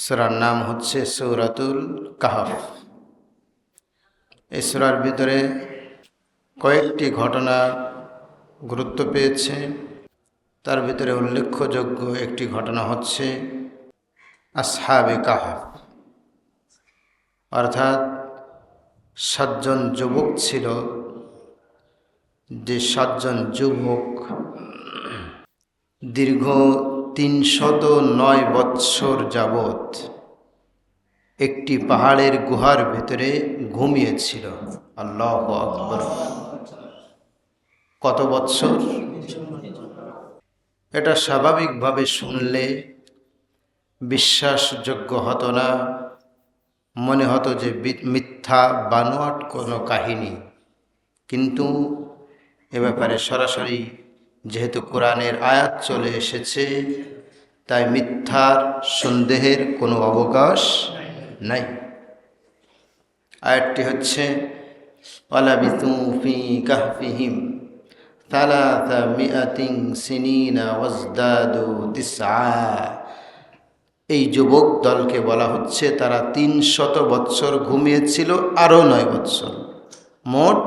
সূরার নাম হচ্ছে সূরাতুল কাহফ। এই সূরার ভিতরে কয়েকটি ঘটনা গুরুত্ব পেয়েছে। তার ভিতরে উল্লেখযোগ্য একটি ঘটনা হচ্ছে আসহাবে কাহফ, অর্থাৎ 7 জন যুবক ছিল, যে 7 জন যুবক দীর্ঘ 309 বৎসর যাবৎ একটি পাহাড়ের গুহার ভিতরে ঘুমিয়েছিল। আল্লাহু আকবার! কত বৎসর? এটা স্বাভাবিকভাবে শুনলে বিশ্বাসযোগ্য হতো না, মনে হতো যে মিথ্যা বানোয়াট কোনো কাহিনী। কিন্তু এ ব্যাপারে সরাসরি যেহেতু কোরআনের আয়াত চলে এসেছে, তাই মিথ্যার সন্দেহের কোনো অবকাশ নাই। আয়াতটি হচ্ছে ওয়ালাবিথু ফি কাহফিহিম সালাসা মিআতিন সিনিনা ওয়াজদাদু তিসআ। এই যুবক দলকে বলা হচ্ছে তারা 300 বৎসর ঘুমিয়েছিল, আরও 9 বৎসর, মোট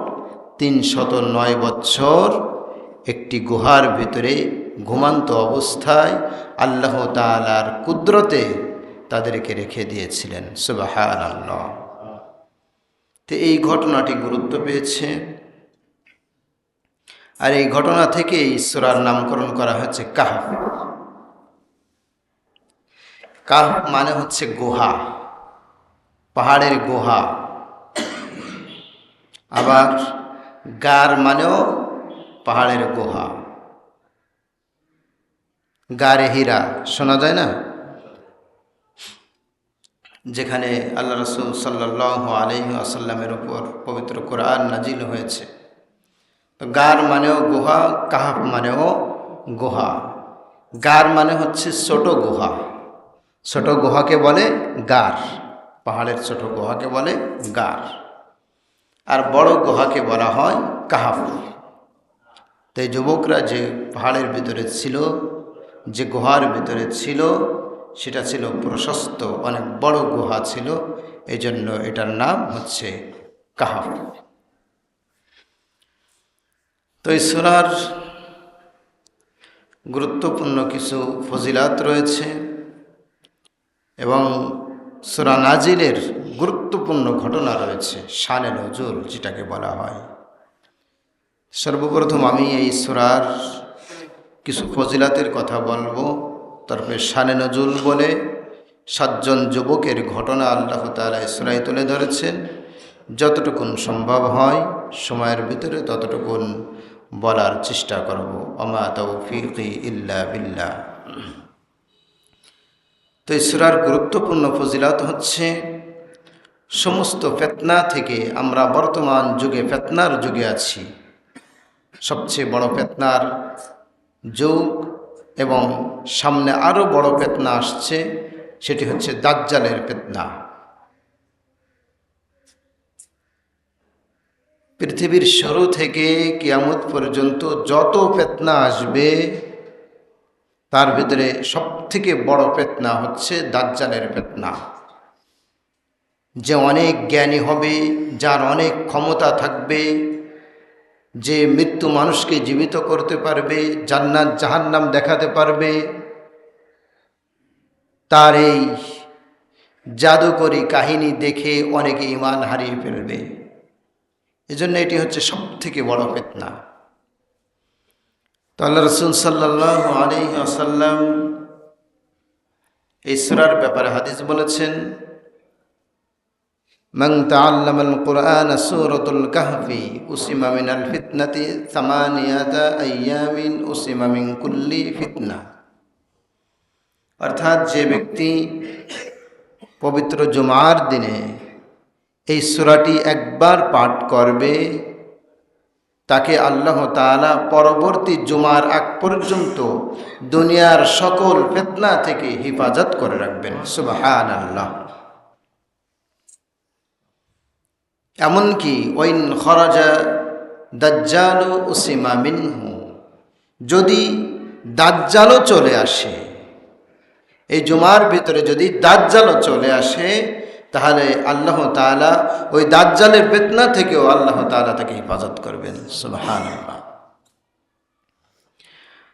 309 বৎসর একটি গুহার ভিতরে ঘুমান্ত অবস্থায় আল্লাহ তাআলার কুদরতে তাদেরকে রেখে দিয়েছিলেন। সুবহানাল্লাহ! তো এই ঘটনাটি গুরুত্ব পেয়েছে, আর এই ঘটনা থেকে এই সূরার নামকরণ করা হয়েছে কাহফ। কাহফ মানে হচ্ছে গুহা, পাহাড়ের গুহা। আবার গার মানেও পাহাড়ের গুহা। গারে হীরা শোনা যায় না, যেখানে আল্লাহ রাসূল সাল্লাল্লাহু আলাইহি ওয়াসাল্লামের উপর পবিত্র কোরআন নাজিল হয়েছে। তো গার মানেও গুহা, কাহফ মানেও গুহা। গার মানে হচ্ছে ছোট গুহা, ছোট গুহাকে বলে গার, পাহাড়ের ছোট গুহাকে বলে গার, আর বড় গুহাকে বলা হয় কাহফ। তাই যুবকরা যে পাহাড়ের ভিতরে ছিল, যে গুহার ভিতরে ছিল, সেটা ছিল প্রশস্ত, অনেক বড় গুহা ছিল, এই জন্য এটার নাম হচ্ছে কাহফ। তো এই সূরার গুরুত্বপূর্ণ কিছু ফজিলাত রয়েছে এবং সূরা নাজিলের গুরুত্বপূর্ণ ঘটনা রয়েছে, শানে নজুল যেটাকে বলা হয়। সর্বপ্রথম আমি এই সূরার কিছু ফজিলাতের কথা বলবো, তারপরে শানে নজুল বলে 7 জন যুবকের ঘটনা আল্লাহ তাআলা এই সূরায় তুলে ধরেছেন। যতটুকুন সম্ভব হয় সময়ের ভিতরে ততটুকুন বলার চেষ্টা করব। ওমা তাওফীকি ইল্লা বিল্লাহ। তো এই সূরার গুরুত্বপূর্ণ ফজিলত হচ্ছে সমস্ত ফিতনা থেকে, আমরা বর্তমান যুগে ফিতনার যুগে আছি, সবচেয়ে বড় ফিতনার যুগ, এবং সামনে আরও বড় ফিতনা আসছে, সেটি হচ্ছে দাজ্জালের ফিতনা। পৃথিবীর শুরু থেকে কিয়ামত পর্যন্ত যত ফিতনা আসবে, তার ভিতরে সবথেকে বড় ফিতনা হচ্ছে দাজ্জালের ফিতনা। যে অনেক জ্ঞানী হবে, যার অনেক ক্ষমতা থাকবে, যে মৃত্যু মানুষকে জীবিত করতে পারবে, জান্নাত জাহান্নাম দেখাতে পারবে, তার এই জাদুকরী কাহিনী দেখে অনেকে ঈমান হারিয়ে ফেলবে। এজন্য এটি হচ্ছে সবথেকে বড় ফিতনা। তো আল্লাহ রাসূল সাল্লাল্লাহু আলাইহি ওয়াসাল্লাম এই সূরার ব্যাপারে হাদিস বলেছেন, মান তাআল্লামাল কুরআনা সূরাতুল কাহফি উসিমা মিনাল ফিতনাতি সামানিয়াতা আইয়ামিন উসিমা মিন কুল্লি ফিতনা। অর্থাৎ যে ব্যক্তি পবিত্র জুমার দিনে এই সূরাটি একবার পাঠ করবে, তাকে আল্লাহ তাআলা পরবর্তী জুমার আগ পর্যন্ত দুনিয়ার সকল ফিতনা থেকে হেফাজত করে রাখবেন। সুবহানাল্লাহ! এমনকি ওয়াইন খরাজা দাজ্জালু উসিমা মিনহু, যদি দাজ্জালও চলে আসে এই জুমার ভিতরে যদি দাজ্জালও চলে আসে তাহলে আল্লাহ তাআলা ওই দাজ্জালের ফিতনা থেকেও আল্লাহ তাআলা তাকে হেফাজত করবেন। সুবহানাল্লাহ।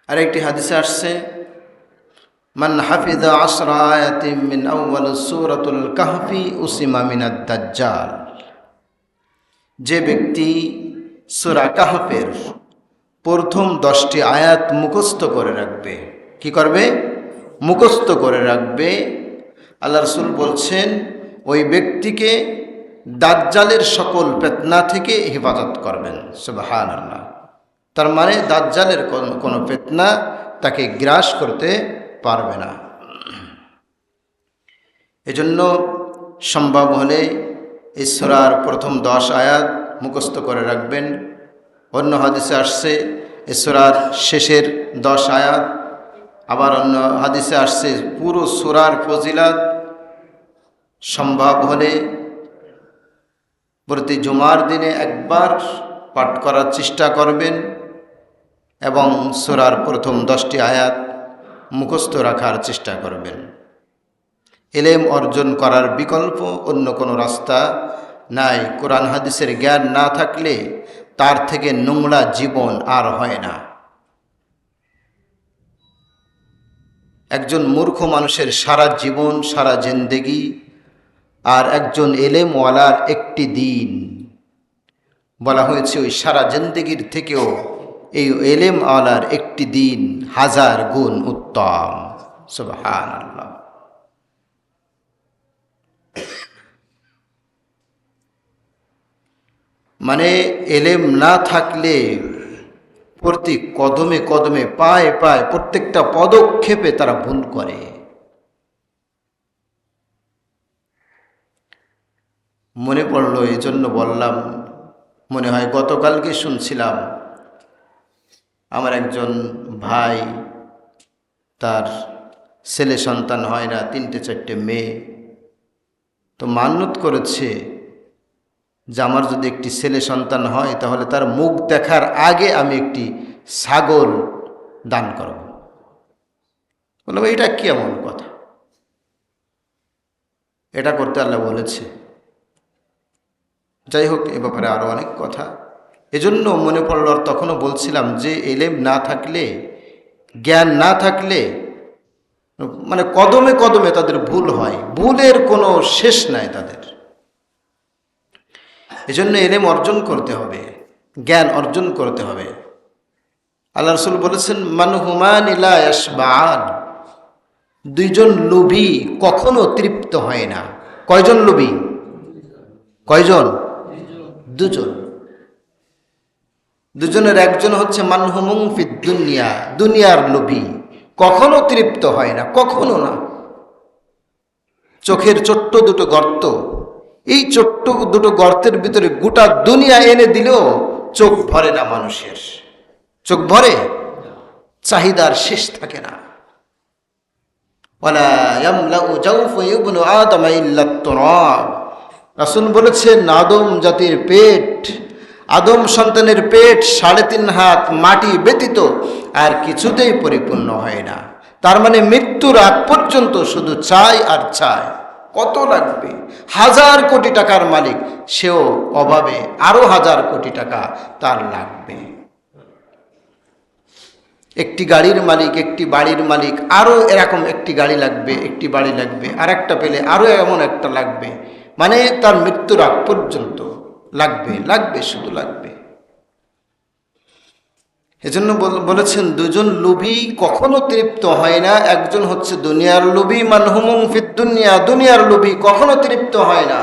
আর একটি হাদিসে আসছে, মান হাফিযা 10 আয়াতিন মিন আউয়াল সূরাতুল কাহফি উসিমা মিনাদ দাজ্জাল। যে ব্যক্তি সূরা কাহফের প্রথম 10টি আয়াত মুখস্থ করে রাখবে, কি করবে? মুখস্থ করে রাখবে। আল্লাহ রাসূল বলছেন ওই ব্যক্তিকে দাজ্জালের সকল ফিতনা থেকে হেফাজত করবেন। সুবহানাল্লাহ। তার মানে দাজ্জালের কোনো ফিতনা তাকে গ্রাস করতে পারবে না। এজন্য সম্ভব হলে এই সূরার প্রথম 10 আয়াত মুখস্থ করে রাখবেন। অন্য হাদিসে আসছে এই সূরার শেষের 10 আয়াত, আবার অন্য হাদিসে আসছে পুরো সূরার ফজিলত। সম্ভব হলে প্রতি জুমার দিনে একবার পাঠ করার চেষ্টা করবেন এবং সূরার প্রথম 10টি আয়াত মুখস্থ রাখার চেষ্টা করবেন। ইলম অর্জন করার বিকল্প অন্য কোনো রাস্তা নাই। কোরআন হাদিসের জ্ঞান না থাকলে তার থেকে নোংরা জীবন আর হয় না। একজন মূর্খ মানুষের সারা জীবন, সারা জিন্দেগি, আর একজন ইলমওয়ালার একটি দিন। বলা হয়েছে ওই সারা জিন্দেগির থেকেও এই ইলমওয়ালার একটি দিন 1000 গুণ উত্তম। সুবহানাল্লাহ। মানে ইলম না থাকলে প্রতি কদমে কদমে, পায়ে পায়ে, প্রত্যেকটা পদক্ষেপে তারা ভুল করে। মনে পড়লো, এই জন্য বললাম। মনে হয় গতকালকে শুনছিলাম আমার একজন ভাই, তার ছেলে সন্তান হয় না, 3-4টে মেয়ে। তো মান্যত করেছে যে আমার যদি একটি ছেলে সন্তান হয় তাহলে তার মুখ দেখার আগে আমি একটি ছাগল দান করব। বললাম এটা কি এমন কথা? এটা করতে আল্লাহ বলেছে। যাই হোক, এ ব্যাপারে আরও অনেক কথা। এজন্য মনে পড়ল, আর তখনও বলছিলাম যে ইলম না থাকলে, জ্ঞান না থাকলে মানে কদমে কদমে তাদের ভুল হয়, ভুলের কোনো শেষ নাই তাদের। এজন্য ইলম অর্জন করতে হবে, জ্ঞান অর্জন করতে হবে। আল্লাহ রাসূল বলেছেন, মান হুমানি লা ইয়াশবাআন। 2জন লোভী কখনো তৃপ্ত হয় না। কয়জন লোভী? কয়জন? 2জন। 2জনের একজন হচ্ছে মানহুমুন ফিদ দুনিয়া, দুনিয়ার লোভী, কখনো তৃপ্ত হয় না, কখনো না। চোখের ছোট্ট 2টো গর্ত, এই ছোট্ট 2টো গর্তের ভিতরে গোটা দুনিয়া এনে দিলেও চোখ ভরে না মানুষের। চোখ ভরে, চাহিদার শেষ থাকে না। ওয়ালা ইয়ামলাউ জাওফু ইবনু আদম ইল্লা তুরাব। রাসূল বলেছেন, আদম জাতির পেট, আদম সন্তানের পেট 3.5 হাত মাটি ব্যতীত আর কিছুতেই পরিপূর্ণ হয় না। তার মানে মৃত্যুর আগ পর্যন্ত শুধু চাই আর চাই। কত লাগবে? 1000 কোটি টাকার মালিক, সেও অভাবে আরো 1000 কোটি টাকা তার লাগবে। একটি গাড়ির মালিক, একটি বাড়ির মালিক, আরো এরকম একটি গাড়ি লাগবে, একটি বাড়ি লাগবে, আর একটা পেলে আরো এমন একটা লাগবে। মানে তার মৃত্যুর আগ পর্যন্ত লাগবে, লাগবে, শুধু লাগবে। এজন্য বলেছেন 2জন লোভী কখনো তৃপ্ত হয় না। একজন হচ্ছে দুনিয়ার লোভী, মানহুমুন ফিদ দুনিয়া, দুনিয়ার লোভী কখনো তৃপ্ত হয় না।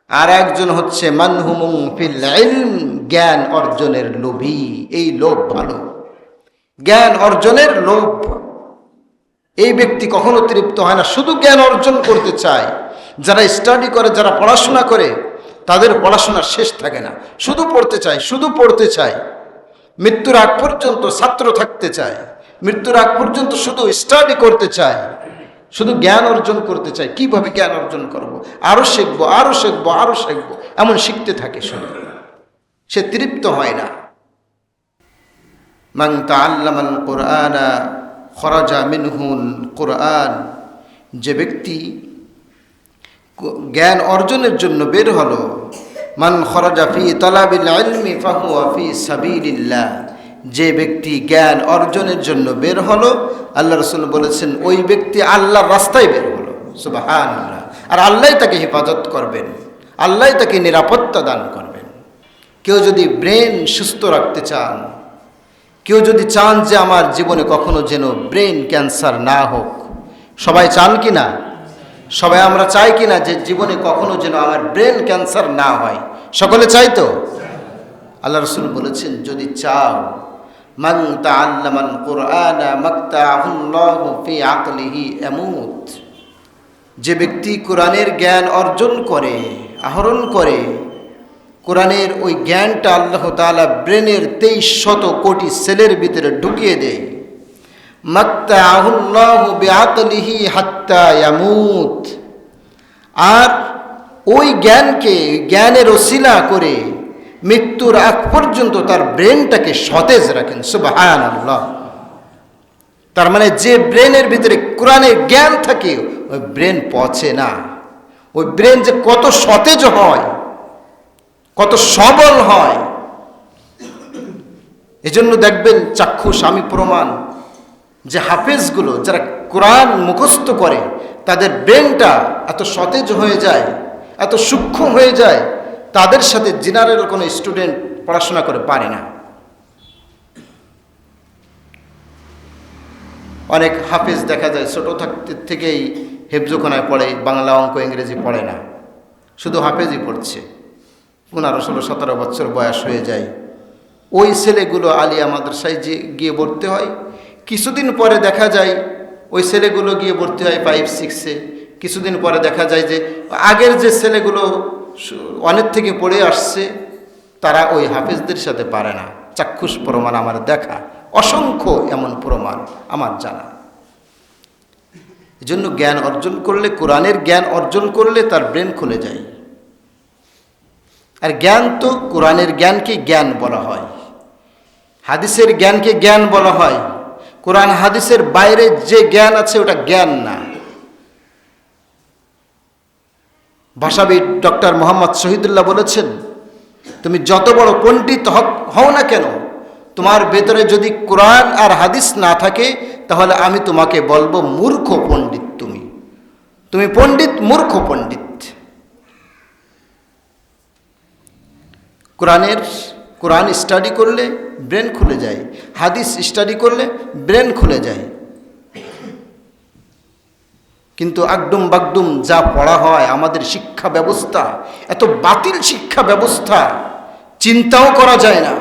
আর একজন হচ্ছে মানহুমুন ফিল ইলম, জ্ঞান অর্জনের লোভী। এই লোভ ভালো, জ্ঞান অর্জনের লোভ। এই ব্যক্তি কখনো তৃপ্ত হয় না, শুধু জ্ঞান অর্জন করতে চায়। যারা স্টাডি করে, যারা পড়াশোনা করে, তাদের পড়াশোনার শেষ থাকে না, শুধু পড়তে চায়, শুধু পড়তে চায়। মৃত্যুর আগ পর্যন্ত ছাত্র থাকতে চায়, মৃত্যুর আগ পর্যন্ত শুধু স্টাডি করতে চায়, শুধু জ্ঞান অর্জন করতে চায়। কিভাবে জ্ঞান অর্জন করব? আরো শিখবো, আরো শিখবো, আরো শিখবো, এমন শিখতে থাকে শুধু। সে তৃপ্ত হয় না। মান তাআল্লামাল কুরআনা খরাজা মিনহুল কুরআন, যে ব্যক্তি জ্ঞান অর্জনের জন্য বের হলো, মান খরাজা ফি তালাবিল ইলমি ফাহুয়া ফি সাবিলিল্লাহ, যে ব্যক্তি জ্ঞান অর্জনের জন্য বের হলো, আল্লাহ রাসূল বলেছেন ওই ব্যক্তি আল্লাহর রাস্তায় বের হলো। সুবহানাল্লাহ। আর আল্লাহই তাকে হেফাজত করবেন, আল্লাহই তাকে নিরাপত্তা দান করবেন। কেউ যদি ব্রেন সুস্থ রাখতে চান, কেউ যদি চান যে আমার জীবনে কখনো যেন ব্রেন ক্যান্সার না হোক, সবাই চান কি না? সবাই আমরা চাই কি না যে জীবনে কখনো যেন আমার ব্রেন ক্যান্সার না হয়? সকলে চাই তো? আল্লাহ রাসূল বলেছেন যদি চাও, মান তাআল্লামাল কুরআনা মাক্তাহুল্লাহু ফি আকলিহি আমুত, যে ব্যক্তি কোরআনের জ্ঞান অর্জন করে, আহরণ করে, কোরআনের ওই জ্ঞানটা আল্লাহ তাআলা ব্রেনের 2300 কোটি সেলের ভিতরে ঢুকিয়ে দেয়, মাক্তাহুল্লাহু বিআকলিহি হাত্তা ইয়ামুত, আর ওই জ্ঞানকে, জ্ঞানের ওসিলা করে মৃত্যুর আগ পর্যন্ত তার ব্রেনটাকে সতেজ রাখেন। সুবহানাল্লাহ। তার মানে যে ব্রেনের ভিতরে কোরআনের জ্ঞান থাকে ওই ব্রেন পচে না, ওই ব্রেন যে কত সতেজ হয়, কত সবল হয়। এজন্য দেখবেন চাক্ষুষ আমি প্রমাণ যে হাফেজগুলো যারা কোরআন মুখস্থ করে তাদের ব্রেনটা এত সতেজ হয়ে যায়, এত সূক্ষ্ম হয়ে যায়, তাদের সাথে জেনারেল কোনো স্টুডেন্ট পড়াশোনা করে পারে না। অনেক হাফেজ দেখা যায় ছোট থাকতে থেকেই হেফজোখানায় পড়ে, বাংলা অঙ্ক ইংরেজি পড়ে না, শুধু হাফেজই পড়ছে। 15, 16, 17 বছর বয়স হয়ে যায়। ওই ছেলেগুলো আলিয়া মাদ্রাসায় গিয়ে ভর্তি হয়, কিছুদিন পরে দেখা যায় ওই ছেলেগুলো গিয়ে ভর্তি হয় 5, 6-এ। কিছুদিন পরে দেখা যায় যে আগের যে ছেলেগুলো অনেক থেকে পড়ে আসছে তারা ওই হাফেজদের সাথে পারে না। চাক্ষুষ প্রমাণ আমার দেখা, অসংখ্য এমন প্রমাণ আমার জানা। এজন্য জ্ঞান অর্জন করলে, কোরআনের জ্ঞান অর্জন করলে তার ব্রেন খুলে যায়। আর জ্ঞান তো কোরআনের জ্ঞানকে জ্ঞান বলা হয়, হাদিসের জ্ঞানকে জ্ঞান বলা হয়। কোরআন হাদিসের বাইরে যে জ্ঞান আছে ওটা জ্ঞান না। ভাষাবিদ ডক্টর মোহাম্মদ শহীদুল্লাহ বলেছেন, তুমি যত বড় পণ্ডিত হও না কেন, তোমার ভেতরে যদি কোরআন আর হাদিস না থাকে তাহলে আমি তোমাকে বলবো মূর্খ পণ্ডিত। তুমি পণ্ডিত, মূর্খ পণ্ডিত। কোরআন স্টাডি করলে ব্রেন খুলে যায়, হাদিস স্টাডি করলে ব্রেন খুলে যায়। কিন্তু আগডুম বাগডুম যা পড়া হয়, আমাদের শিক্ষা ব্যবস্থা এত বাতিল শিক্ষা ব্যবস্থা, চিন্তাও করা যায় না।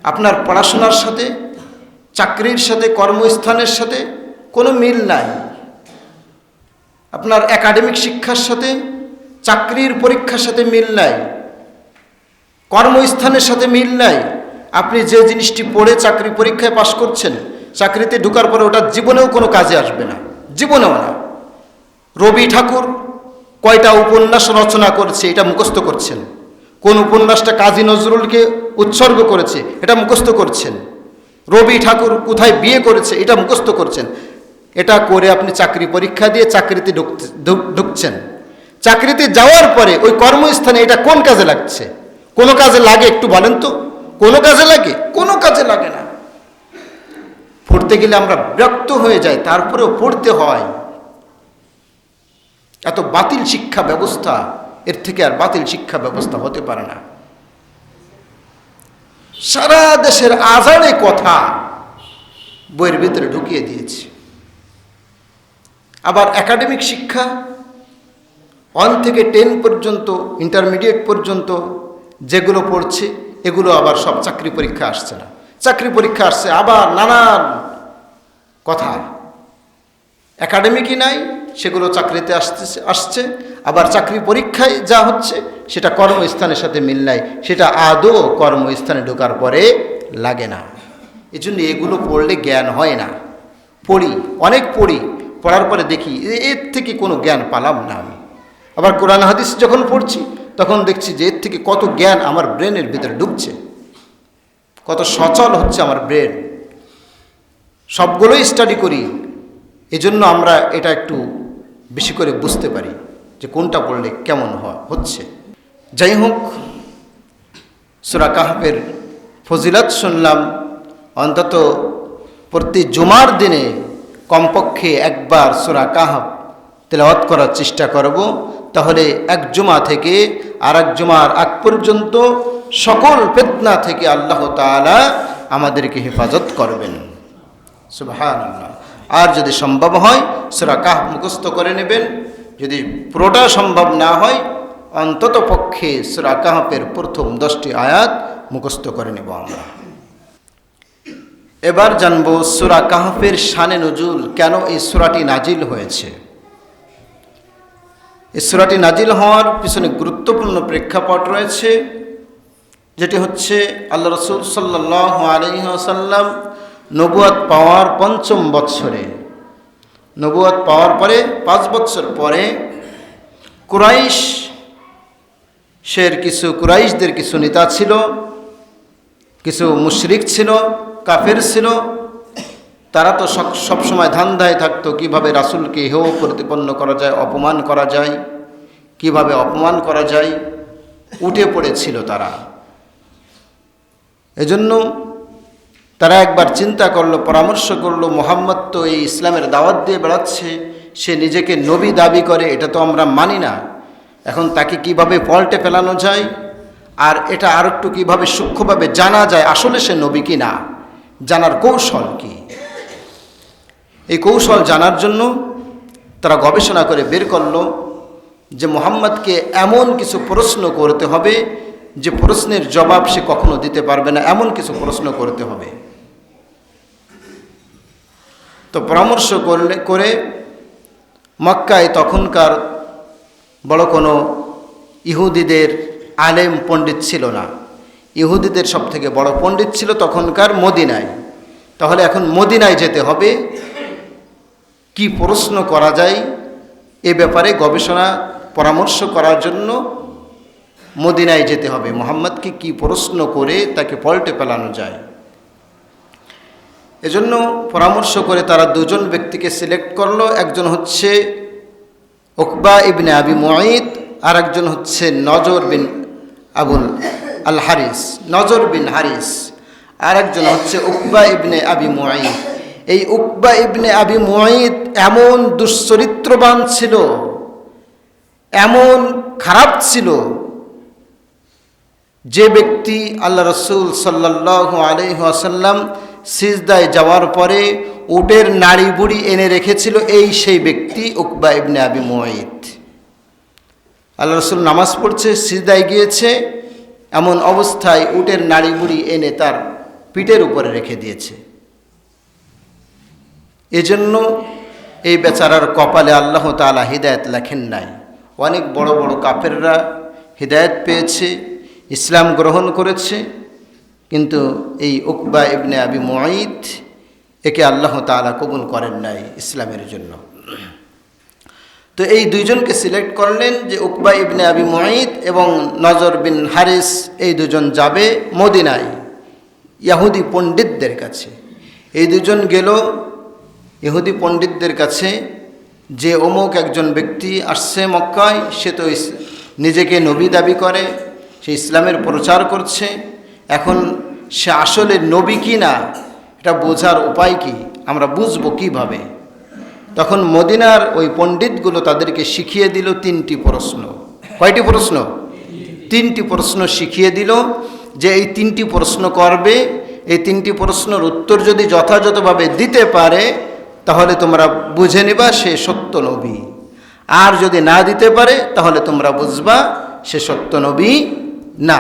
আপনার পড়াশোনার সাথে, চাকরির সাথে, কর্মস্থানের সাথে কোনো মিল নাই। আপনার একাডেমিক শিক্ষার সাথে, চাকরির পরীক্ষার সাথে মিল নাই, কর্মস্থানের সাথে মিল নাই। আপনি যে জিনিসটি পড়ে চাকরি পরীক্ষায় পাশ করছেন, চাকরিতে ঢোকার পরে ওটা জীবনেও কোনো কাজে আসবে না, জীবনেও না। রবি ঠাকুর কয়টা উপন্যাস রচনা করেছে এটা মুখস্থ করছেন, কোন উপন্যাসটা কাজী নজরুলকে উৎসর্গ করেছে এটা মুখস্থ করছেন, রবি ঠাকুর কোথায় বিয়ে করেছে এটা মুখস্থ করছেন। এটা করে আপনি চাকরি পরীক্ষা দিয়ে চাকরিতে ঢুকছেন। চাকরিতে যাওয়ার পরে ওই কর্মস্থানে এটা কোন কাজে লাগছে? কোনো কাজে লাগে? একটু বলেন তো, কোনো কাজে লাগে? কোনো কাজে লাগে না। পড়তে গেলে আমরা বিরক্ত হয়ে যাই, তারপরেও পড়তে হয়। এত বাতিল শিক্ষা ব্যবস্থা, এর থেকে আর বাতিল শিক্ষা ব্যবস্থা হতে পারে না। সারা দেশের আজানে কথা বইয়ের ভিতরে ঢুকিয়ে দিয়েছে। আবার একাডেমিক শিক্ষা 1 থেকে 10 পর্যন্ত, ইন্টারমিডিয়েট পর্যন্ত যেগুলো পড়ছে এগুলো আবার সব চাকরি পরীক্ষা আসছে না। চাকরি পরীক্ষা আসছে আবার নানান কথা, একাডেমিকই নাই, সেগুলো চাকরিতে আসছে। আবার চাকরি পরীক্ষায় যা হচ্ছে সেটা কর্মস্থানের সাথে মিল নাই, সেটা আদৌ কর্মস্থানে ঢোকার পরে লাগে না। এই জন্য এগুলো পড়লে জ্ঞান হয় না। পড়ি, অনেক পড়ি, পড়ার পরে দেখি এর থেকে কোনো জ্ঞান পালাম না আমি। আবার কোরআন হাদিস যখন পড়ছি তখন দেখছি যে এর থেকে কত জ্ঞান আমার ব্রেনের ভিতরে ঢুকছে, কত সচল হচ্ছে আমার ব্রেন। সবগুলোই স্টাডি করি, এজন্য আমরা এটা একটু বেশি করে বুঝতে পারি যে কোনটা পড়লে কেমন হচ্ছে। যাই হোক, সূরা কাহফের ফজিলত শুনলাম। অন্তত প্রতি জুমার দিনে কমপক্ষে একবার সূরা কাহফ তেলাওয়াত করার চেষ্টা করব। তাহলে এক জুমা থেকে আর এক জুমার আগ পর্যন্ত সকল ফিতনা থেকে আল্লাহ তাআলা আমাদেরকে হেফাজত করবেন। সুবহানাল্লাহ। আর যদি সম্ভব হয় সূরা কাহফ মুখস্থ করে নেবেন। যদি পুরোটা সম্ভব না হয় অন্তত পক্ষে সূরা কাহফের প্রথম 10টি আয়াত মুখস্থ করে নেব আমরা। এবার জানব সূরা কাহফের শানে নুজুল, কেন এই সূরাটি নাজিল হয়েছে। এই সূরাটি নাজিল হওয়ার পিছনে গুরুত্বপূর্ণ প্রেক্ষাপট রয়েছে, যেটি হচ্ছে আল্লাহ রাসূল সাল্লাল্লাহু আলাইহি ওয়াসাল্লাম নবুয়ত পাওয়ার ৫ম বৎসরে, নবুয়ত পাওয়ার পরে ৫ বছর পরে কুরাইশদের কিছু নেতা ছিল, কিছু মুশরিক ছিল, কাফের ছিল। তারা তো সবসময় ধান্দায় থাকতো কিভাবে রাসূলকে হেয় প্রতিপন্ন করা যায়, অপমান করা যায়, কিভাবে অপমান করা যায়, উঠে পড়েছিল তারা। এজন্য তারা একবার চিন্তা করলো, পরামর্শ করলো, মুহাম্মদ তো এই ইসলামের দাওয়াত দিয়ে বেড়াচ্ছে, সে নিজেকে নবী দাবি করে, এটা তো আমরা মানি না। এখন তাকে কিভাবে পল্টে ফেলানো যায়, আর এটা আর একটু কীভাবে সূক্ষ্মভাবে জানা যায় আসলে সে নবী কি না, জানার কৌশল কি। এই কৌশল জানার জন্য তারা গবেষণা করে বের করলো যে মুহাম্মদকে এমন কিছু প্রশ্ন করতে হবে যে প্রশ্নের জবাব সে কখনো দিতে পারবে না, এমন কিছু প্রশ্ন করতে হবে। তো পরামর্শ করে মক্কায় তখনকার বড় কোনো ইহুদিদের আলেম পণ্ডিত ছিল না। ইহুদিদের সবথেকে বড় পণ্ডিত ছিল তখনকার মদিনায়। তাহলে এখন মদিনায় যেতে হবে, কি প্রশ্ন করা যায় এ ব্যাপারে গবেষণা পরামর্শ করার জন্য মদিনায় যেতে হবে। মুহাম্মদকে কি প্রশ্ন করে তাকে পল্টে ফেলানো যায়, এজন্য পরামর্শ করে তারা দুজন ব্যক্তিকে সিলেক্ট করলো। একজন হচ্ছে উকবা ইবনে আবি মুঈত, আর একজন হচ্ছে নজর বিন হারিস, আর একজন হচ্ছে উকবা ইবনে আবি মুঈত। এই উকবা ইবনে আবি মুঈত এমন দুশ্চরিত্রবান ছিল, এমন খারাপ ছিল, যে ব্যক্তি আল্লাহ রাসূল সাল্লাল্লাহু আলাইহি ওয়াসাল্লাম সিজদায় যাওয়ার পরে উটের নাড়ি বুড়ি এনে রেখেছিল, সেই ব্যক্তি উকবা ইবনে আবি মুঈত। আল্লাহ রাসূল নামাজ পড়ছে, সিজদায় গিয়েছে, এমন অবস্থায় উটের নাড়ি বুড়ি এনে তার পিঠের উপরে রেখে দিয়েছে। এজন্য এই বেচারার কপালে আল্লাহ তাআলা হিদায়াত লেখেন নাই। অনেক বড় বড় কাফেররা হিদায়াত পেয়েছে, ইসলাম গ্রহণ করেছে, কিন্তু এই উকবা ইবনে আবি মুঈত একে আল্লাহ তাআলা কবুল করেন নাই ইসলামের জন্য। তো এই দুইজনকে সিলেক্ট করলেন যে উকবা ইবনে আবি মুঈত এবং নজর বিন হারিস, এই দুজন যাবে মদিনায় ইহুদি পণ্ডিতদের কাছে। এই দুজন গেল ইহুদি পণ্ডিতদের কাছে যে অমুক একজন ব্যক্তি আসছে মক্কায়, সে তো নিজেকে নবী দাবি করে, সে ইসলামের প্রচার করছে, এখন সে আসলে নবী কি না এটা বোঝার উপায় কি, আমরা বুঝবো কিভাবে। তখন মদিনার ওই পণ্ডিতগুলো তাদেরকে শিখিয়ে দিল 3টি প্রশ্ন। কয়টি প্রশ্ন? 3টি প্রশ্ন শিখিয়ে দিল যে এই 3টি প্রশ্ন করবে, এই 3টি প্রশ্নের উত্তর যদি যথাযথভাবে দিতে পারে তাহলে তোমরা বুঝে নিবা সে সত্য নবী, আর যদি না দিতে পারে তাহলে তোমরা বুঝবা সে সত্য নবী না।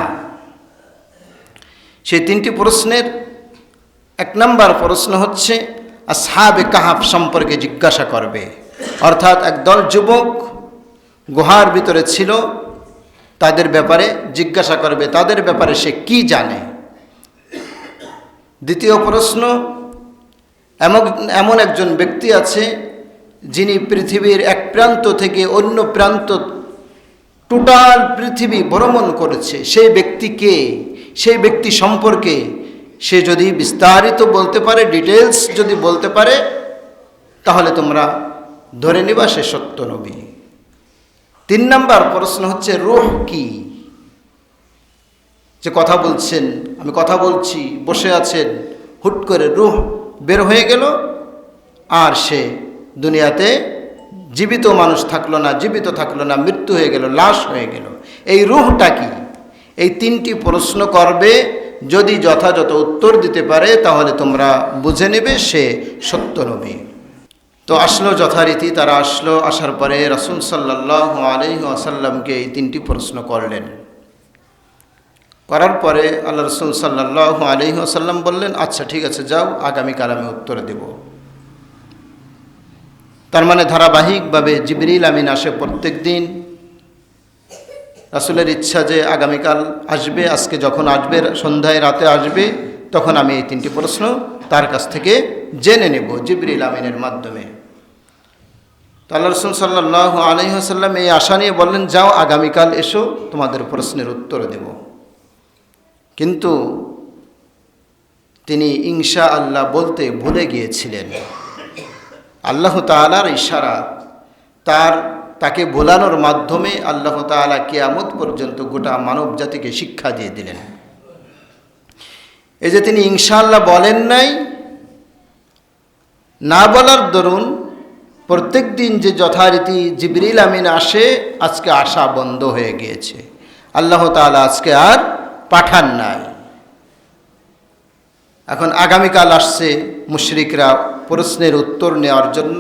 সেই 3টি প্রশ্নের 1 নম্বর প্রশ্ন হচ্ছে আসহাবে কাহাফ সম্পর্কে জিজ্ঞাসা করবে, অর্থাৎ একদল যুবক গুহার ভিতরে ছিল, তাদের ব্যাপারে জিজ্ঞাসা করবে, তাদের ব্যাপারে সে কি জানে। দ্বিতীয় প্রশ্ন, এমন একজন ব্যক্তি আছে যিনি পৃথিবীর এক প্রান্ত থেকে অন্য প্রান্ত টোটাল পৃথিবী ভ্রমণ করেছে, সেই ব্যক্তি কে, সেই ব্যক্তি সম্পর্কে সে যদি বিস্তারিত বলতে পারে, ডিটেলস যদি বলতে পারে, তাহলে তোমরা ধরে নিবা সে সত্য নবী। 3 নাম্বার প্রশ্ন হচ্ছে রূহ কি? যে কথা বলছেন, আমি কথা বলছি, বসে আছেন, হুট করে রূহ বের হয়ে গেল আর সে দুনিয়াতে জীবিত মানুষ থাকলো না, জীবিত থাকলো না, মৃত্যু হয়ে গেল, লাশ হয়ে গেল। এই রূহটা কি? এই 3টি প্রশ্ন করবে। যদি যথাযথ উত্তর দিতে পারে তাহলে তোমরা বুঝে নেবে সে সত্য নবী। তো আসলো যথারীতি, তারা আসলো। আসার পরে রাসূল সাল্লাল্লাহু আলাইহি ওয়াসাল্লামকে এই 3টি প্রশ্ন করলেন। করার পরে আল্লাহ রাসূল সাল্লাল্লাহু আলাইহি ওয়াসাল্লাম বললেন, আচ্ছা ঠিক আছে, যাও, আগামীকাল আমি উত্তর দেব। তার মানে ধারাবাহিকভাবে জিবরিল আমিন আসে প্রত্যেক দিন। রাসূলের ইচ্ছা যে আগামীকাল আসবে, আজকে যখন আসবে, সন্ধ্যায় রাতে আসবে, তখন আমি এই 3টি প্রশ্ন তার কাছ থেকে জেনে নেব জিবরিল আমিনের মাধ্যমে। তো আল্লাহ রাসূল সাল্লাল্লাহু আলাইহি ওয়াসাল্লাম এই আশা নিয়ে বললেন, যাও, আগামীকাল এসো, তোমাদের প্রশ্নের উত্তর দেব। কিন্তু তিনি ইনশাআল্লাহ বলতে ভুলে গিয়েছিলেন। আল্লাহ তাআলার ইশারা, তাকে ভোলানোর মাধ্যমে আল্লাহ তাআলা কিয়ামত পর্যন্ত গোটা মানব জাতিকে শিক্ষা দিয়ে দিলেন। এই যে তিনি ইনশাআল্লাহ বলেন নাই, না বলার দরুন প্রত্যেক দিন যে যথারীতি জিবরিল আমিন আসে, আজকে আসা বন্ধ হয়ে গিয়েছে। আল্লাহ তাআলা আজকে আর পাঠান নাই। এখন আগামীকাল আসছে মুশরিকরা প্রশ্নের উত্তর নেওয়ার জন্য।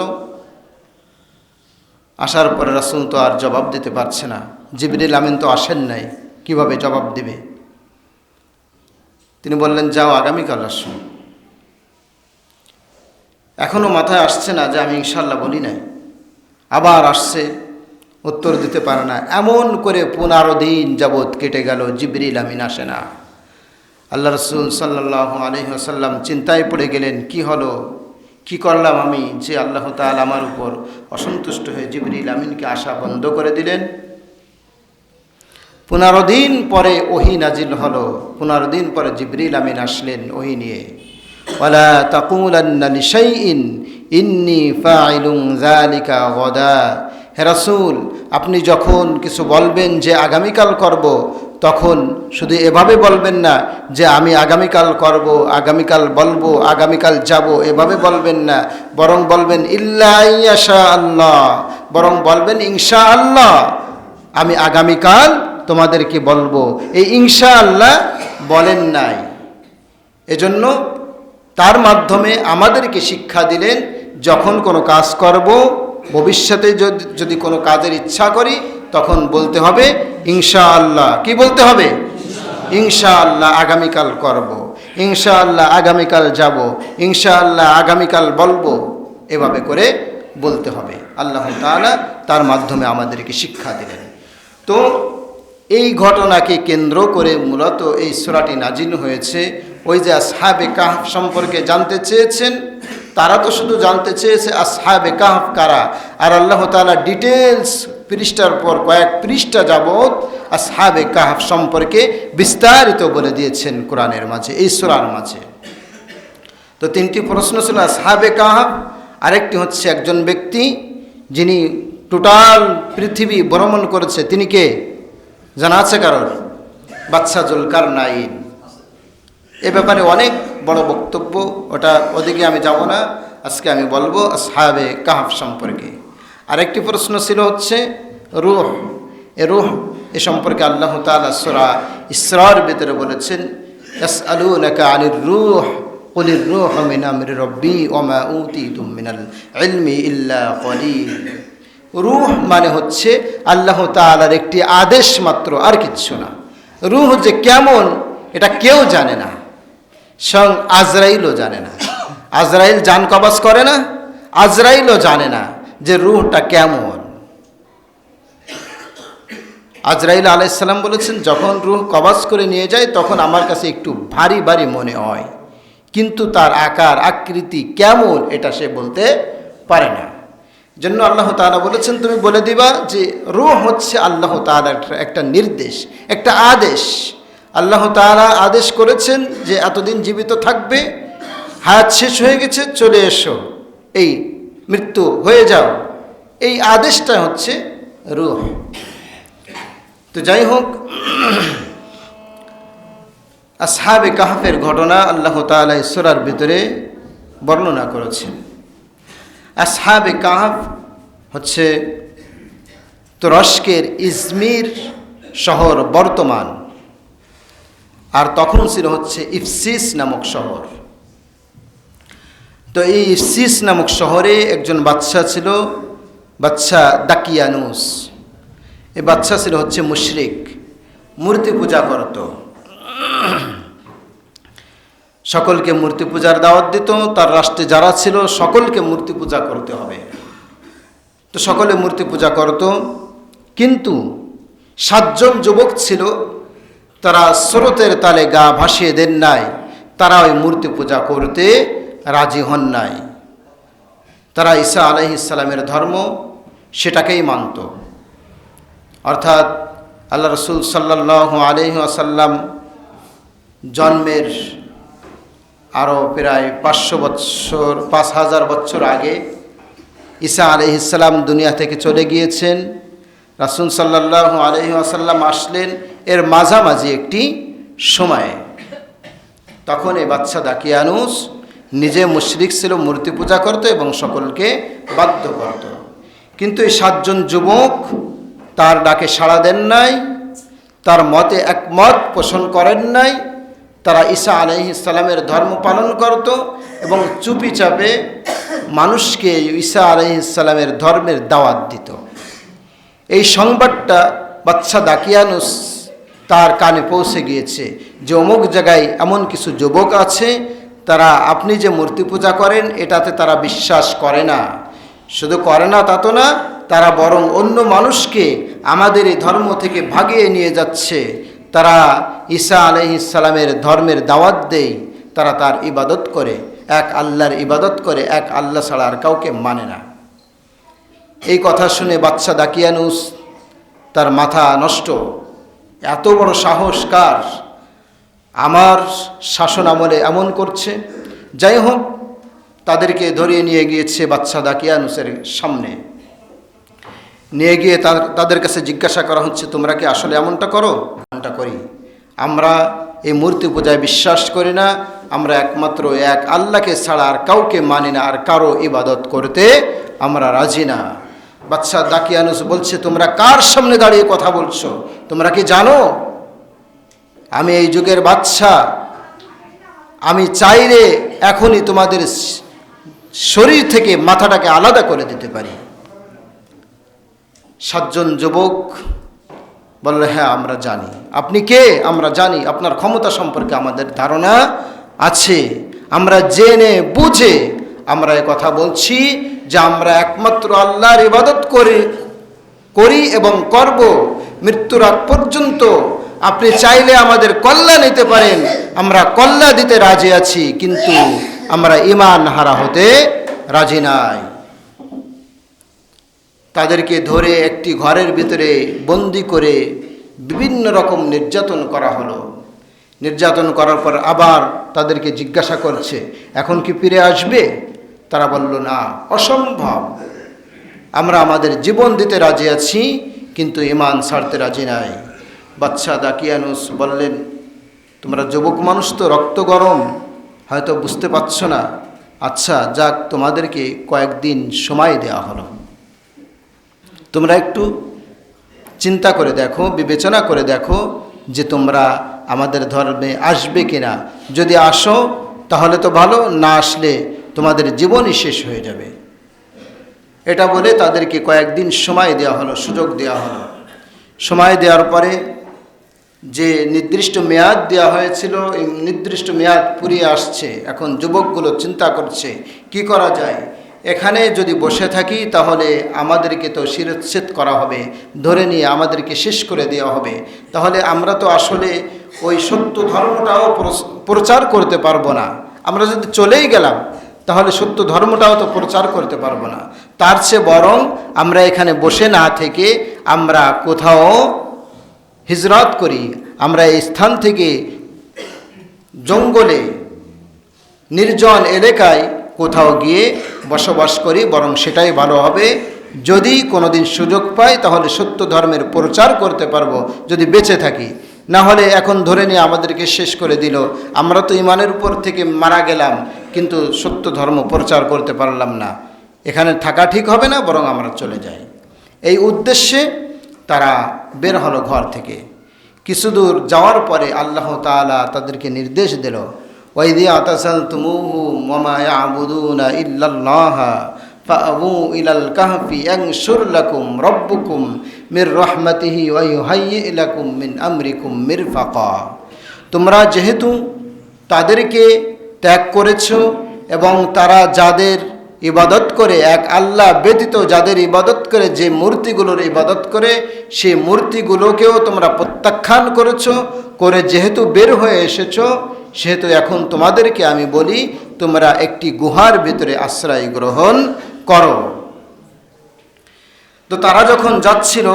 আসার পরে রাসূল তো আর জবাব দিতে পারছে না, জিবরিল আমিন তো আসেন নাই, কিভাবে জবাব দিবে? তিনি বললেন, যাও, আগামীকাল আসো। এখনও মাথায় আসছে না যে আমি ইনশাআল্লাহ বলি নাই। আবার আসছে, উত্তর দিতে পারে না। এমন করে 15 দিন যাবৎ কেটে গেল, জিবরিল আমিন আসে না। আল্লাহ রাসূল সাল্লাল্লাহু আলাইহি ওয়াসাল্লাম চিন্তায় পড়ে গেলেন, কি হলো, কি করলাম আমি যে আল্লাহ তাআলা আমার উপর অসন্তুষ্ট হয়ে জিবরিল আমিনকে আসা বন্ধ করে দিলেন। 15 দিন পরে ওহী নাজিল হলো। 15 দিন পরে জিবরিল আমিন আসলেন ওহী নিয়ে। ওয়ালা তাকুলান্না লিশাইইন ইন্নী ফাইলুন যালিকা গাদা। হে রাসূল, আপনি যখন কিছু বলবেন যে আগামীকাল করব, তখন শুধু এভাবে বলবেন না যে আমি আগামীকাল করব, আগামীকাল বলবো, আগামীকাল যাব, এভাবে বলবেন না। বরং বলবেন ইল্লা ইয়াশা আল্লাহ, বরং বলবেন ইনশাআল্লাহ আমি আগামীকাল তোমাদেরকে বলবো। এই ইনশাআল্লাহ বলেন নাই। এজন্য তার মাধ্যমে আমাদেরকে শিক্ষা দিলেন, যখন কোনো কাজ করব, ভবিষ্যতে যদি কোনো কাজের ইচ্ছা করি, তখন বলতে হবে ইনশাআল্লাহ। কি বলতে হবে? ইনশাআল্লাহ আগামীকাল করব, ইনশাআল্লাহ আগামীকাল যাব, ইনশাআল্লাহ আগামীকাল বলবো, এভাবে করে বলতে হবে। আল্লাহ তাআলা তার মাধ্যমে আমাদেরকে শিক্ষা দিলেন। তো এই ঘটনাকে কেন্দ্র করে মূলত এই সূরাটি নাজিল হয়েছে। ওই যে আসহাবে কাহফ সম্পর্কে জানতে চেয়েছেন, তারা তো শুধু জানতে চেয়েছে আসহাবে কাহফ কারা, আর আল্লাহ তাআলা ডিটেলস পৃষ্ঠার পর কয়েক পৃষ্ঠা যাবৎ আসহাবে কাহফ সম্পর্কে বিস্তারিত বলে দিয়েছেন কোরআনের মাঝে, এই সূরার মাঝে। তো 3টি প্রশ্ন ছিল আসহাবে কাহফ, আরেকটি হচ্ছে একজন ব্যক্তি যিনি টোটাল পৃথিবী ভ্রমণ করেছে, তিনি কে জানা আছে কারোর? বাদশা জুলকারনাইন। এ ব্যাপারে অনেক বড় বক্তব্য, ওদিকে আমি যাব না। আজকে আমি বলবো আসহাবে কাহফ সম্পর্কে। আরেকটি প্রশ্ন ছিল হচ্ছে রূহ। এ সম্পর্কে আল্লাহ তাআলা সূরা ইসরার ভিতরে বলেছেন, ইয়াসআলুনাকা আনির রূহ কুলির রূহু মিন আমরি রাব্বি ওয়া মা উতীতুম মিনাল ইলমি ইল্লা কলিল। রূহ মানে হচ্ছে আল্লাহ তাআলার একটি আদেশ মাত্র, আর কিচ্ছু না। রূহ যে কেমন এটা কেউ জানে না, স্বয়ং আজরাইলও জানে না। আজরাইল জান কবজ করে না, আজরাইলও জানে না যে রূহটা কেমন। আজরাইল আলাইহিস সালাম বলেছেন, যখন রূহ কবজ করে নিয়ে যায় তখন আমার কাছে একটু ভারী ভারী মনে হয়, কিন্তু তার আকার আকৃতি কেমন এটা সে বলতে পারে না। জন্য আল্লাহ তাআলা বলেছেন, তুমি বলে দিবা যে রূহ হচ্ছে আল্লাহ তাআলার একটা নির্দেশ, একটা আদেশ। আল্লাহ তাআলা আদেশ করেছেন যে এতদিন জীবিত থাকবে, হায়াত শেষ হয়ে গেছে, চলে এসো, এই মৃত্যু হয়ে যাও, এই আদেশটা হচ্ছে রূহ। তো যাই হোক, আসহাবে কাহফের ঘটনা আল্লাহ তাআলা সূরার ভিতরে বর্ণনা করেছেন। আসহাবে কাহফ হচ্ছে তুরস্কের ইজমির শহর বর্তমান, আর তখন ছিল হচ্ছে ইফসিস নামক শহর। তো এই ইফসিস নামক শহরে একজন বাদশা ছিল, বাদশা দাকিয়ানুস। এই বাদশা ছিল হচ্ছে মুশরিক, মূর্তি পূজা করত, সকলকে মূর্তি পূজার দাওয়াত দিত। তার রাষ্ট্রে যারা ছিল সকলকে মূর্তি পূজা করতে হবে, তো সকলে মূর্তি পূজা করত। কিন্তু 7 জন যুবক ছিল, তারা স্রোতের তালে গা ভাসিয়ে দেন নাই, তারা ওই মূর্তি পূজা করতে রাজি হন নাই। তারা ঈসা আলাইহিস সালামের ধর্ম সেটাকেই মানত, অর্থাৎ আল্লাহ রাসূল সাল্লাল্লাহু আলাইহি ওয়াসাল্লাম জন্মের আরও প্রায় 5,000 বছর আগে ঈসা আলাইহিস সালাম দুনিয়া থেকে চলে গিয়েছেন। রাসূল সাল্লাল্লাহু আলাইহি ওয়াসাল্লাম আসলেন এর মাঝামাঝি একটি সময়ে। তখন এই বাদশা দাকিয়ানুস নিজে মুশরিক ছিল, মূর্তি পূজা করত এবং সকলকে বাধ্য করত। কিন্তু এই 7 জন যুবক তার ডাকে সাড়া দেন নাই, তার মতে একমত পোষণ করেন নাই। তারা ঈসা আলাইহিস সালামের ধর্ম পালন করত এবং চুপি চাপে মানুষকে ঈসা আলাইহিস সালামের ধর্মের দাওয়াত দিত। এই সংবাদটা বাদশা দাকিয়ানুস তার কানে পৌঁছে গিয়েছে যে অমুক জায়গায় এমন কিছু যুবক আছে, তারা আপনি যে মূর্তি পূজা করেন এটাতে তারা বিশ্বাস করে না। শুধু করে না তা তো না, তারা বরং অন্য মানুষকে আমাদের এই ধর্ম থেকে ভাগিয়ে নিয়ে যাচ্ছে। তারা ঈসা আলাইহিস সালামের ধর্মের দাওয়াত দেয়, তারা তার ইবাদত করে, এক আল্লাহর ইবাদত করে, এক আল্লাহ ছাড়া আর কাউকে মানে না। এই কথা শুনে বাদশা দাকিয়ানুস তার মাথা নষ্ট, এত বড় সাহস কার, আমার শাসন আমলে এমন করছে। যাই হোক, তাদেরকে ধরিয়ে নিয়ে গিয়েছে বাদশা দাকিয়ানুসের সামনে। নিয়ে গিয়ে তাদের কাছে জিজ্ঞাসা করা হচ্ছে, তোমরা কি আসলে এমনটা করো? এমনটা করি, আমরা এই মূর্তি পূজায় বিশ্বাস করি না, আমরা একমাত্র এক আল্লাহকে ছাড়া আর কাউকে মানি না, আর কারো ইবাদত করতে আমরা রাজি না। বাদশা দাকিয়ানুস বলছে, তোমরা কার সামনে দাঁড়িয়ে কথা বলছো? তোমরা কি জানো আমি এই যুগের বাদশা? আমি চাইলে এখনই তোমাদের শরীর থেকে মাথাটাকে আলাদা করে দিতে পারি। 7 জন যুবক বলল, হ্যাঁ আমরা জানি। আপনি কে? আমরা জানি, আপনার ক্ষমতা সম্পর্কে আমাদের ধারণা আছে, আমরা জেনে বুঝে আমরা এ কথা বলছি যে আমরা একমাত্র আল্লাহর ইবাদত করি এবং করব মৃত্যুর আগ পর্যন্ত। আপনি চাইলে আমাদের কল্লা নিতে পারেন, আমরা কল্লা দিতে রাজি আছি, কিন্তু আমরা ঈমান হারা হতে রাজি নাই। তাদেরকে ধরে একটি ঘরের ভিতরে বন্দি করে বিভিন্ন রকম নির্যাতন করা হলো। নির্যাতন করার পর আবার তাদেরকে জিজ্ঞাসা করছে, এখন কি ফিরে আসবে? তারা বলল, না, অসম্ভব, আমরা আমাদের জীবন দিতে রাজি আছি, কিন্তু ঈমান ছাড়তে রাজি নাই। বাদশা দাকিয়ানুস বললেন, তোমরা যুবক মানুষ তো, রক্ত গরম, হয়তো বুঝতে পারছো না। আচ্ছা যাক, তোমাদেরকে কয়েকদিন সময় দেওয়া হলো, তোমরা একটু চিন্তা করে দেখো, বিবেচনা করে দেখো যে তোমরা আমাদের ধর্মে আসবে কিনা। যদি আসো তাহলে তো ভালো, না আসলে তোমাদের জীবনই শেষ হয়ে যাবে। এটা বলে তাদেরকে কয়েকদিন সময় দেওয়া হলো, সুযোগ দেওয়া হলো। সময় দেওয়ার পরে যে নির্দিষ্ট মেয়াদ দেওয়া হয়েছিল, এই নির্দিষ্ট মেয়াদ ফুরিয়ে আসছে। এখন যুবকগুলো চিন্তা করছে কি করা যায়। এখানে যদি বসে থাকি তাহলে আমাদেরকে তো শিরচ্ছেদ করা হবে, ধরে নিয়ে আমাদেরকে শেষ করে দেওয়া হবে। তাহলে আমরা তো আসলে ওই সত্য ধর্মটাও প্রচার করতে পারবো না। আমরা যদি চলেই গেলাম তাহলে সত্য ধর্মটাও তো প্রচার করতে পারবো না। তার চেয়ে বরং আমরা এখানে বসে না থেকে আমরা কোথাও হিজরত করি, আমরা এই স্থান থেকে জঙ্গলে নির্জন এলাকায় কোথাও গিয়ে বসবাস করি, বরং সেটাই ভালো হবে। যদি কোনোদিন সুযোগ পাই তাহলে সত্য ধর্মের প্রচার করতে পারবো, যদি বেঁচে থাকি। না হলে এখন ধরে নিয়ে আমাদেরকে শেষ করে দিল, আমরা তো ইমানের উপর থেকে মারা গেলাম, কিন্তু সত্য ধর্ম প্রচার করতে পারলাম না। এখানে থাকা ঠিক হবে না, বরং আমরা চলে যাই। এই উদ্দেশ্যে তারা বের হলো ঘর থেকে। কিছু দূর যাওয়ার পরে আল্লাহ তাআলা তাদেরকে নির্দেশ দিল, ওয়াইদি আতাসালতুমুহুম ওয়া মা ইয়াবুদুনা ইল্লাল্লাহ ফাআবু ইলাল কাহফি ইয়ানশুর লাকুম রাব্বুকুম মির রাহমাতিহি ওয়া ইউহাইয়্যি লাকুম মিন আমরিকুম মিরফাকা। তোমরা যেহেতু তাদেরকে ত্যাগ করেছো এবং তারা যাদের ইবাদত করে, এক আল্লাহ ব্যতীত যাদের ইবাদত করে, যে মূর্তিগুলোর ইবাদত করে, সেই মূর্তিগুলোকেও তোমরা প্রত্যাখ্যান করেছো, করে যেহেতু বের হয়ে এসেছো, সেহেতু এখন তোমাদেরকে আমি বলি তোমরা একটি গুহার ভিতরে আশ্রয় গ্রহণ করো। তো তারা যখন যাচ্ছিল,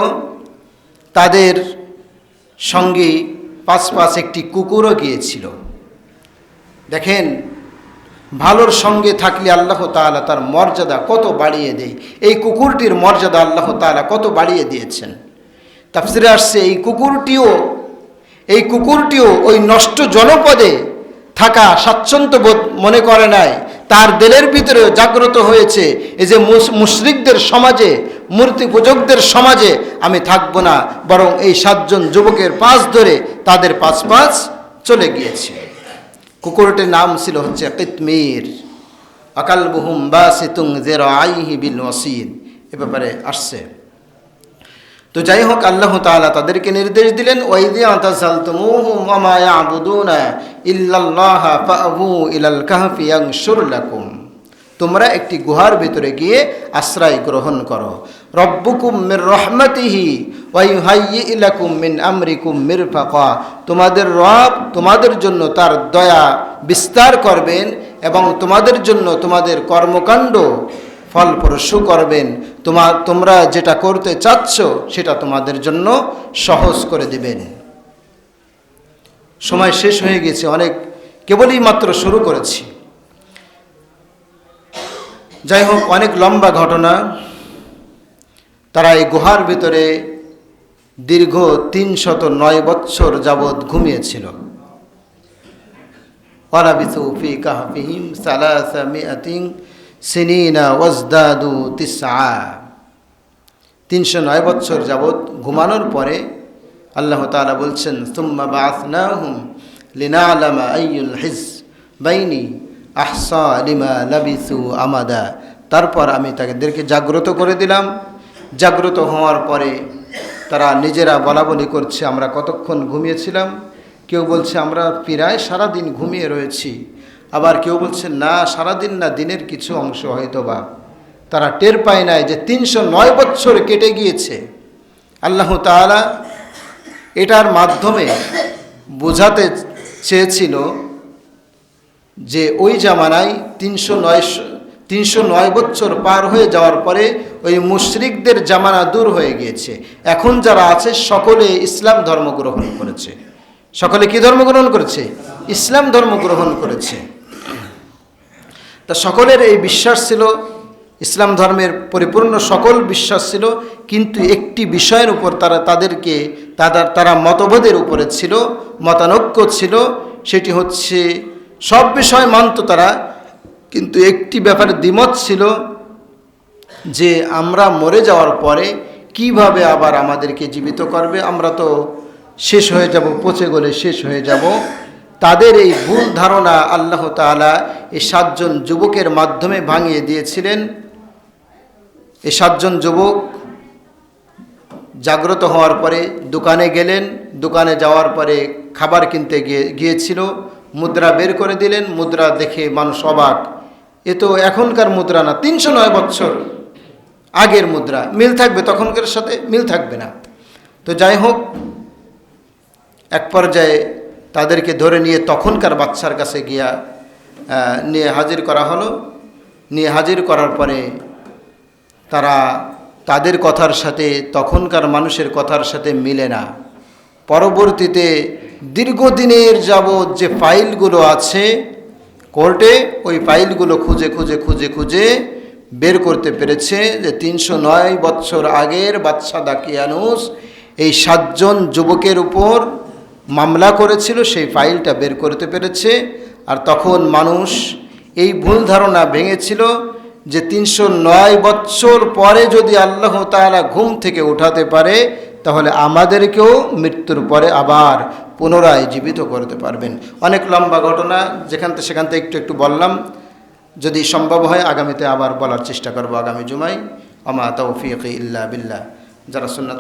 তাদের সঙ্গে পাশ একটি কুকুরও গিয়েছিল। দেখেন, ভালোর সঙ্গে থাকলে আল্লাহ তাআলা তার মর্যাদা কত বাড়িয়ে দেয়। এই কুকুরটির মর্যাদা আল্লাহ তাআলা কত বাড়িয়ে দিয়েছেন। তাফসিরে আসছে এই কুকুরটিও ওই নষ্ট জনপদে থাকা স্বাচ্ছন্দ্য বোধ মনে করে নাই। তার দিলের ভিতরেও জাগ্রত হয়েছে, এই যে মুশরিকদের সমাজে, মূর্তি পূজকদের সমাজে আমি থাকবো না, বরং এই 7 জন যুবকের পাশ ধরে তাদের পাশ চলে গিয়েছে। কুকুরটির নাম ছিল হচ্ছে কিতমির। আকালবুহুম বাসিতুন যিরাইহি বিল ওয়াসিদ, এ ব্যাপারে আসছে। তো যাই হোক, আল্লাহ তাআলা তাদেরকে নির্দেশ দিলেন, ওয়াইদি আতাসালতুমুহুম ওয়া মা ইয়াবুদুনা ইল্লাল্লাহ ফাআবু ইলাল কাহফি ইয়ানশুর লাকুম। তোমরা একটি গুহার ভিতরে গিয়ে আশ্রয় গ্রহণ করো। রব্বুকুম মির রাহমাতিহি ওয়া ইউহাইয়্যি লাকুম মিন আমরিকুম মিরফাকা। তোমাদের রব তোমাদের জন্য তার দয়া বিস্তার করবেন এবং তোমাদের জন্য তোমাদের কর্মকাণ্ড ফলপ্রসূ করবেন। তোমরা যেটা করতে চাচ্ছ সেটা তোমাদের জন্য সহজ করে দিবেন। সময় শেষ হয়ে গেছে, অনেক কেবলই মাত্র শুরু করেছি। যাই হোক, অনেক লম্বা ঘটনা। তারা এই গুহার ভিতরে দীর্ঘ 309 বৎসর যাবৎ ঘুমিয়েছিল। ওয়ালাবিসু ফি কাহফিহিম সালাসামিআতিন সিনিনা ওয়াজদাদু তিসআ। 309 বৎসর যাবৎ ঘুমানোর পরে আল্লাহ তাআলা বলছেন, সুম্মা বাআসনাহুম লিনা'লামা আইয়ুল হিজবাইনি আহসা লিমা লাবিসু আমাদা। তারপর আমি তাদেরকে জাগ্রত করে দিলাম। জাগ্রত হওয়ার পরে তারা নিজেরা বলাবলি করছে, আমরা কতক্ষণ ঘুমিয়েছিলাম। কেউ বলছে আমরা প্রায় সারাদিন ঘুমিয়ে রয়েছি, আবার কেউ বলছে না, সারাদিন না, দিনের কিছু অংশ হয়তো বা। তারা টের পায় নাই যে 309 বৎসর কেটে গিয়েছে। আল্লাহ তাআলা এটার মাধ্যমে বোঝাতে চেয়েছিল যে ওই জামানায় 309 বৎসর পার হয়ে যাওয়ার পরে ওই মুশরিকদের জামানা দূর হয়ে গিয়েছে। এখন যারা আছে সকলে ইসলাম ধর্ম গ্রহণ করেছে। সকলে কি ধর্ম গ্রহণ করেছে? ইসলাম ধর্ম গ্রহণ করেছে। তা সকলের এই বিশ্বাস ছিল, ইসলাম ধর্মের পরিপূর্ণ সকল বিশ্বাস ছিল, কিন্তু একটি বিষয়ের উপর তারা মতভেদের উপরে ছিল, মতানৈক্য ছিল। সেটি হচ্ছে, সব বিষয় মানত তারা, কিন্তু একটি ব্যাপারে দ্বিমত ছিল যে আমরা মরে যাওয়ার পরে কিভাবে আবার আমাদেরকে জীবিত করবে, আমরা তো শেষ হয়ে যাব, পচে গলে শেষ হয়ে যাব। তাদের এই ভুল ধারণা আল্লাহ তাআলা এই 7 জন যুবকের মাধ্যমে ভাঙিয়ে দিয়েছিলেন। এই 7 জন যুবক জাগ্রত হওয়ার পরে দোকানে গেলেন। দোকানে যাওয়ার পরে খাবার কিনতে গিয়েছিল, মুদ্রা বের করে দিলেন। মুদ্রা দেখে মানুষ অবাক, এ তো এখনকার মুদ্রা না, 309 বৎসর আগের মুদ্রা। মিল থাকবে? তখনকার সাথে মিল থাকবে না। তো যাই হোক, এক পর্যায়ে তাদেরকে ধরে নিয়ে তখনকার বাচ্চার কাছে নিয়ে হাজির করা হলো। নিয়ে হাজির করার পরে তাদের কথার সাথে তখনকার মানুষের কথার সাথে মিলে না। পরবর্তীতে দীর্ঘদিনের যাবৎ যে ফাইলগুলো আছে কোর্টে, ওই ফাইলগুলো খুঁজে খুঁজে খুঁজে খুঁজে বের করতে পেরেছে যে ৩০৯ বৎসর আগের বাদশাহ দাকিয়ানুস এই ৭ জন যুবকের উপর মামলা করেছিল, সেই ফাইলটা বের করতে পেরেছে। আর তখন মানুষ এই ভুল ধারণা ভেঙেছিল যে ৩০৯ বৎসর পরে যদি আল্লাহ তাআলা ঘুম থেকে উঠাতে পারে তাহলে আমাদেরকেও মৃত্যুর পরে আবার পুনরায় জীবিত করতে পারবেন। অনেক লম্বা ঘটনা, সেখান থেকে একটু একটু বললাম। যদি সম্ভব হয় আগামীতে আবার বলার চেষ্টা করব আগামী জুমায়। আমা তৌফিক ইল্লা বিল্লাহ। যারা সুন্নাত